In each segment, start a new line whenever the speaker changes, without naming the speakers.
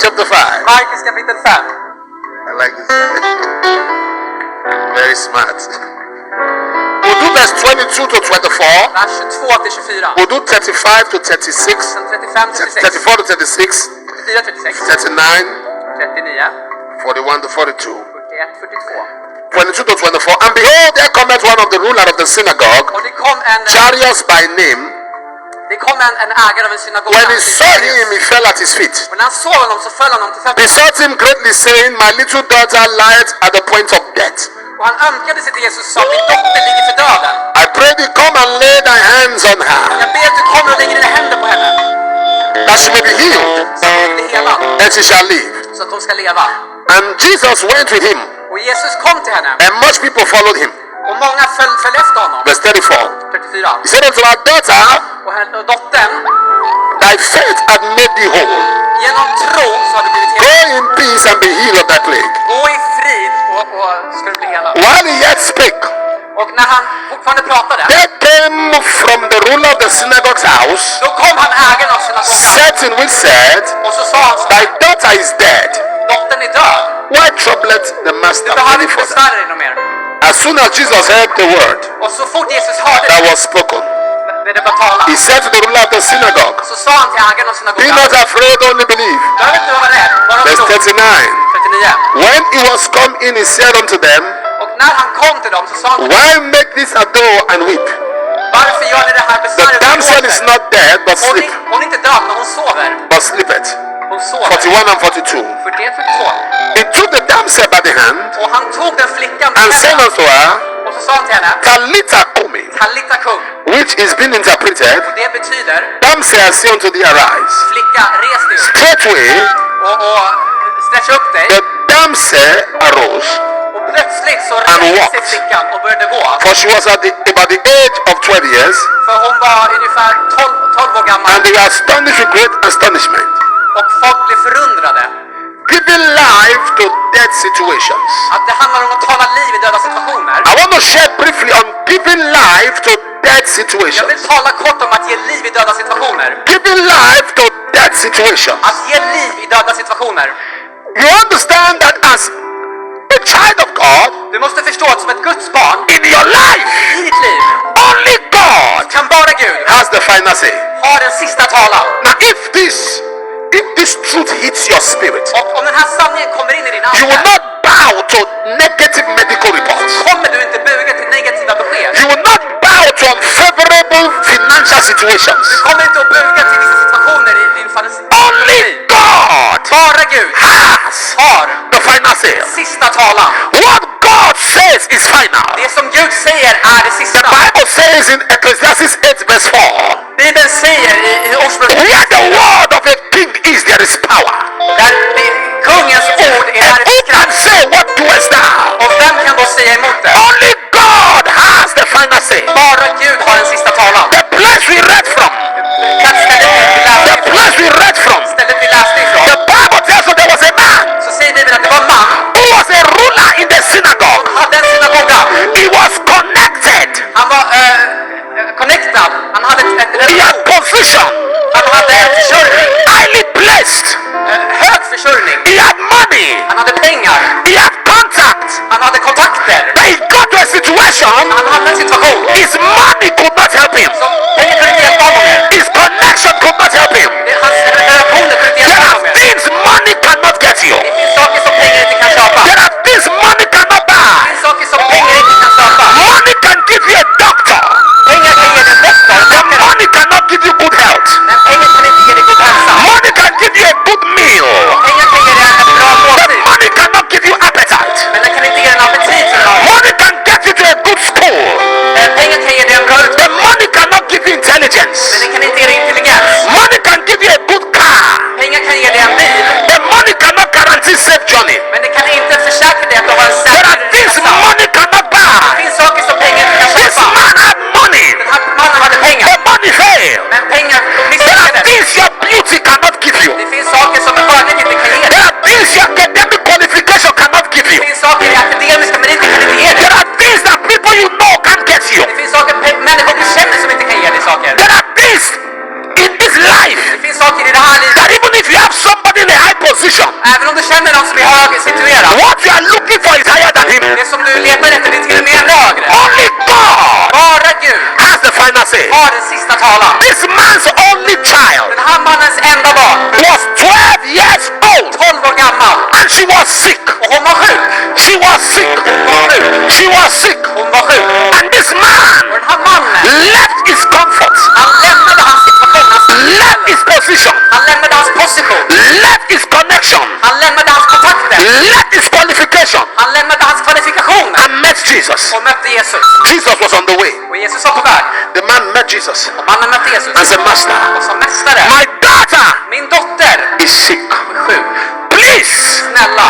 chapter 5.
Markus kapitel 5.
I like this. Very smart. We'll do verse 22 to 24.
Vers 22 till 24.
We'll do 35 to 36.
Sen 35 till 36.
34 to 36.
34 till 36.
39.
39.
41 to 42.
41, 42.
22 to 24. And behold, there cometh one of the ruler of the synagogue,
Och det kom
Jairus by name.
en ägare av en synagoga.
When he saw him, he fell at his feet.
Och när han såg honom så föll han till fötterna.
Besought him greatly, saying, My little daughter lieth at the point of death.
Och han ömkade sig till Jesus och sa, min dotter ligger för döden.
I pray thee, come and lay thy hands on her,
Jag ber att du kommer och lägger dina händer på henne.
that she may be healed,
Så att hon blir helad.
and she shall live.
Så att hon ska leva.
And Jesus went with him,
Och Jesus kom till henne.
and much people followed him.
Och många föll efter honom.
Verse 34.
34.
He said unto her, Daughter,
Och dottern,
thy faith hath made thee whole.
genom tro så har du blivit
Go
helad.
in peace and be healed of thy plague.
Gå i frid och ska du bli helad.
While he yet spake,
Och när han fortfarande pratade,
there came from the ruler of the synagogue's house
då kom han ägaren av synagogan.
certain which said,
Och så sa han så
Thy
här,
daughter is dead.
dottern är död.
Why troubleth the
Du
master
behöver
any
inte
further?
besvära dig något mer.
As soon as Jesus heard the word
Och så fort Jesus hörde
that was spoken,
det var talat,
he said to the ruler of the synagogue,
så sa han till ägaren av
Be
synagogan,
not afraid, only believe.
du behöver inte vara rädd, bara
Verse
tro.
39.
39.
When he was come in, he said unto them,
Och när han kom till dem så sa han,
Why make this ado and weep?
varför gör ni det här
The
besväret?
damsel is not dead, but sleep,
Hon är inte död, men hon sover.
but sleepeth.
Hon sover.
41 and 42.
41, 42.
He took the damsel by the hand
Och han tog den flickan
and
med
said
henne.
unto her,
Och så sa han till henne,
Talitha cumi,
Talita kum.
which is being interpreted,
Och det betyder,
Damsel, I say unto thee, arise.
flicka, res dig upp.
Straightway
Och stretcha upp dig.
the damsel arose,
Och plötsligt så
And
reste sig
walked.
flickan och började gå.
for she was at about the age of 12 years,
För hon var ungefär 12 år gammal.
and they were astonished with great astonishment,
Och folk blev förundrade.
giving life to dead situations.
Att det handlar om att tala liv i döda situationer.
I want to share briefly on giving life to dead
Jag vill
situations.
tala kort om att ge liv i döda situationer.
Giving life to dead situations.
Att ge liv i döda situationer.
You understand that as a child of God
Du måste förstå att som ett Guds barn
in your life,
i ditt liv
only God
kan bara Gud
has the final say.
ha den sista talan.
Now, if this truth hits your spirit,
Och om den här sanningen kommer in i din
you will
ande,
not bow to negative medical reports.
kommer du inte buga till negativa besked.
You will not bow to unfavorable financial situations.
Du kommer inte att buga till vissa situationer i din
Only God
Bara Gud
har the final say.
sista talan.
What God says is final.
Det som Gud säger är det
The
sista.
Bible says in Ecclesiastes 8 verse 4,
Bibeln säger i Ordspråksboken
where the word of a king is, there is power.
där kungens ord är
And
där
who
i
can
kraft.
say, what doest thou?
Och vem kan då säga emot det?
Only God has the final say.
Bara Gud har den sista talan.
The place we read from, the place we read from,
Stället vi läste ifrån,
the Bible tells us there was a man
så säger Bibeln att det var en man.
who was a ruler in the synagogue.
Han hade en synagoga.
He was connected.
Han var connectad. Han hade
He had
relation.
position,
Han hade försörjning.
highly placed.
Hög försörjning.
He had money.
Han hade pengar.
He had contact.
Han hade kontakter.
But he got to a situation,
Han hade en situation.
his money
tala.
This man's only child
Den här mannens enda barn,
was 12 years old,
12 år gammal,
and she was sick.
och hon var sjuk.
She was sick. She was sick.
Hon var sjuk.
And this man
Och den här mannen,
left his comfort,
han lämnade hans situation,
left his position,
han lämnade hans position,
left his connection,
han lämnade hans kontakter,
left his qualification,
han lämnade hans kvalifikationer
and met Jesus.
och mötte Jesus.
Jesus was on the way.
Och Jesus var på väg.
The man met Jesus
Och mannen mötte Jesus
and said, Master,
och sa, mästare,
my daughter
min dotter
is sick.
är sjuk.
Please
Snälla,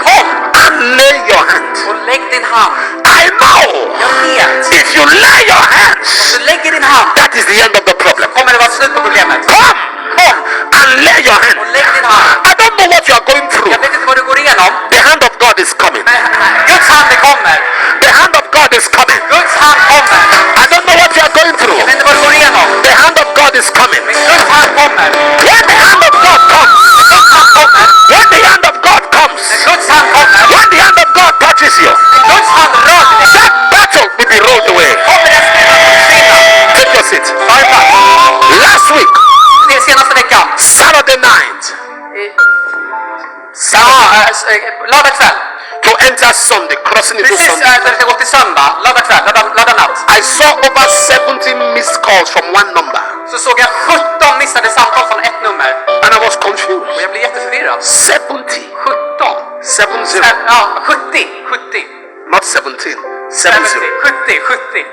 come and lay your hands.
och lägg din hand.
I know
Jag vet,
if you lay your hands,
om du lägger din hand
that is the end of the problem.
kommer det vara slut på problemet.
Come and lay your
Och
hands.
lägg din hand.
I don't know what you are going through.
Jag vet inte vad du går igenom,
The hand of God is coming.
men Guds hand det kommer.
The hand of God is coming.
Guds hand kommer.
I don't know what you are going through.
Jag vet inte vad du går igenom,
The hand of God is coming.
men Guds hand kommer.
When the hand of God comes,
Guds hand kommer.
when the hand of God comes,
När Guds hand kommer.
when the hand of God touches you,
När Guds hand rör dig.
that battle will be rolled away.
Kommer den striden att försvinna.
Take your seat.
Ta en plats.
Last week,
Det är senaste veckan.
Saturday night,
Lördag kväll.
to enter Sunday, crossing into
Precis
Sunday,
när det går till söndag. Lördag kväll. Lördag natt.
I saw over 70 missed calls from one number,
Så såg jag 17 missade samtal från ett nummer.
and I was confused.
Och jag blev jätteförvirrad.
70,
17.
70,
Ja, 70. 70.
not 17, 70.
70. 70.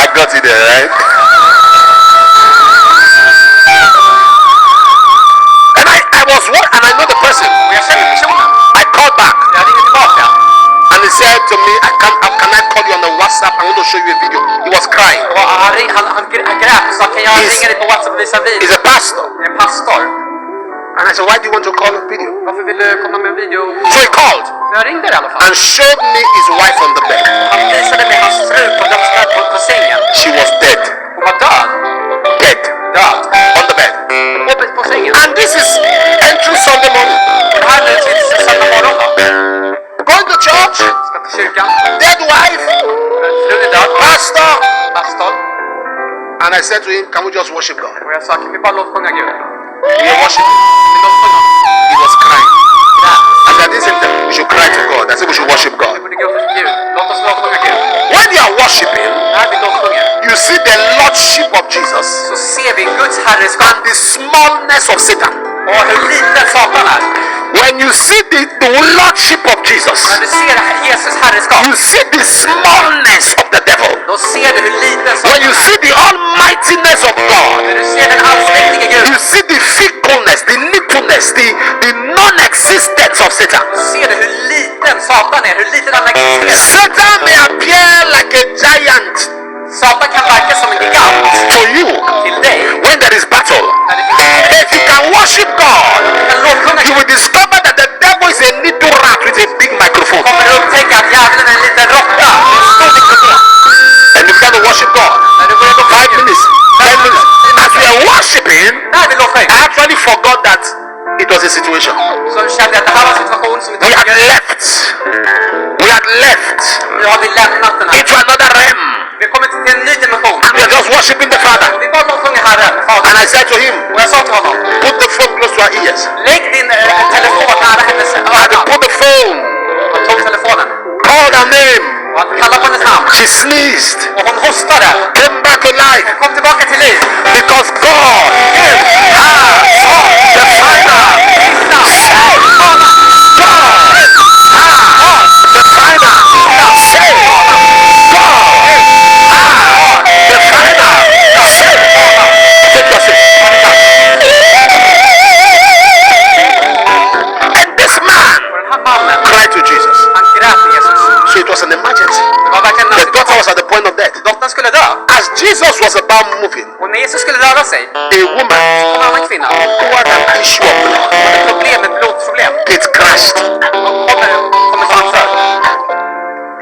I got it there, right? And I know the person.
Och jag kände personen.
I called back,
Jag ringde tillbaka.
and he said to me, can I call you on the WhatsApp? I want to show you a video. He was crying.
Och han grät och sa, kan jag ringa dig på WhatsApp och visa en video?
He's a pastor.
Jag är en pastor.
And I said, why do you want to call a video?
Varför vill du komma med en video?
So he called
Så jag ringde i alla fall.
and showed me his wife on the bed.
Han visade mig hans fru på dödsbädd på sängen.
She was dead.
Hon var död.
Dead.
Död.
On the bed.
På sängen.
And this is entry Sunday morning.
Och det här är till söndag morgon då.
Going to church.
Ska till kyrkan.
Dead wife.
Frun är död.
Pastor.
Pastor.
And I said to him, can we just worship God?
Och jag sa, kan vi bara lovsjunga Gud?
We are worshiping.
Vi lovsjunga.
He was crying.
Grät.
And I didn't say that we should cry to God. I said we should worship God.
Vi borde gråta till Gud. Låt oss lovsjunga Gud.
When you are worshiping,
När vi lovsjunger
you see the lordship of Jesus
så ser vi Guds herreskap
and the smallness of Satan.
och hur liten Satan är.
When you see the lordship of Jesus,
När du ser Jesus herreskap,
you see the smallness of the devil.
då ser du hur liten
When
Satan
you
är.
see the almightiness of God,
När du ser den allsmäktige Gud,
you see the fickleness, the littleness, the non-existence of Satan.
då ser du hur liten Satan är, hur liten han existerar.
Satan may appear like a giant
Satan kan verka som en gigant
to you
till dig.
when there is battle.
När det finns
If you can worship God,
du kan lovsjunga
you
Gud,
will discover that the devil is a little rat with a big microphone.
kommer du upptäcka att djävulen är en liten råtta med en stor mikrofon.
And you begin to worship God.
När du börjar lovsjunga
5
Gud,
minutes, 10 minutes. As we are worshiping,
när vi lovsjunger,
I actually forgot that it was a situation.
så kände jag att det här var en situation som inte
We had
var
left. We had left
Nu har vi lämnat den här.
into another realm.
Vi har kommit till en ny dimension.
And we are just worshiping the Father.
Och vi bara lovsjunger Herren, Fadern.
And I said to him,
Och jag sa till honom,
put the phone close to our ears.
lägg din telefon nära hennes
And he
öron.
put the phone,
Han tog telefonen
called her name.
och han kallade på hennes namn.
She sneezed,
Och hon hostade.
came back to life.
Hon kom tillbaka till liv.
Because God has the final say. God has the final say. God has the final say. Take your seat. And this man
Och den här mannen,
cried to Jesus.
han grät till Jesus.
So it was an emergency.
Det var verkligen
The
en
daughter was at the point of death.
dottern skulle dö.
As Jesus was about moving,
Och när Jesus skulle röra sig,
a woman
kom en annan kvinna.
who had an issue of blood,
Ett problem, ett blodproblem.
it crashed.
Hon kommer framför.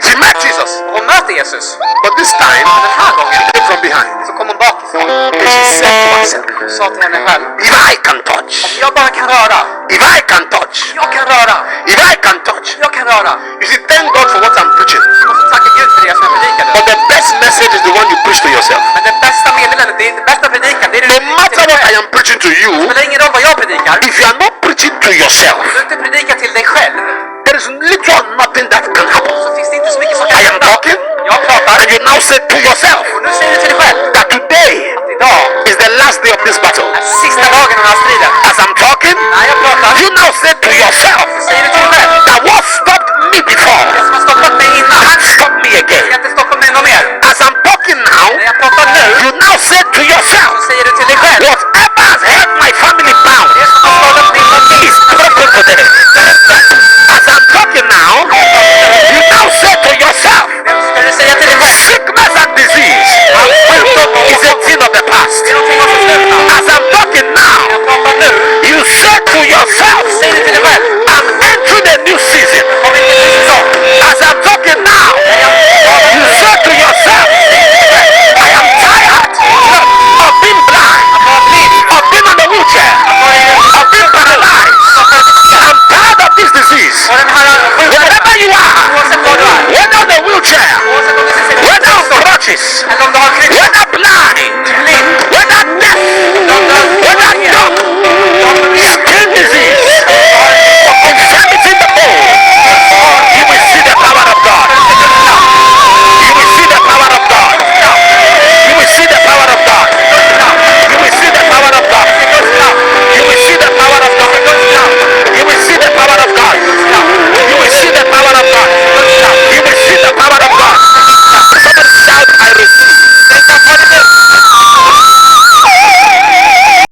She met Jesus,
Och hon möter Jesus.
but this time
Den här gången
she came from behind.
så kom hon bakifrån.
And she said to herself,
Sa till henne själv.
if I can touch,
Jag bara kan röra.
if I can touch,
Jag kan röra.
if I can touch.
Jag kan röra.
You see, thank God for what I'm preaching.
Och så tackar Gud för det som jag predikade.
But the best message is the one you preach to yourself.
Men det bästa meddelandet, det bästa predikan, det är det
No
du predikar
matter
till dig
what I
själv.
am preaching to you,
Det spelar ingen roll vad jag predikar.
if you are not preaching to yourself,
Om du inte predikar till dig själv,
there is little or nothing that can happen.
så finns det inte så mycket som kan
I am
hända.
talking,
Jag pratar,
and you now say to yourself
och nu säger du till dig själv.
that today
Idag
is the last day of this battle.
är sista dagen av den här striden.
As I'm talking,
När jag pratar,
you now say to yourself
så säger du till dig själv.
that what stopped me before
Det som har stoppat mig innan,
can't stop me
ska
again.
inte stoppa mig något mer.
As I'm talking now,
När jag pratar nu,
you now say to yourself,
så säger du till dig själv.
whatever has held my family bound
Det som har skadat min familj,
is broken today. As I'm talking now, you now say to yourself,
det ska du säga till dig själv.
sickness and disease is a thing of the past.
Det är någonting som slutar.
As I'm talking now,
Jag pratar nu,
you say to yourself,
säg det till dig själv.
I'm entering a new season.
Kom in till en säsong.
As I'm talking now, you say to yourself, I am tired of being blind, of being on the wheelchair, of being paralyzed. I'm tired of this disease.
Och den här
Wherever you are,
oavsett var du är,
whether on the wheelchair,
oavsett om du sitter i
whether on
rullstol,
crutches,
eller om du har kryckor,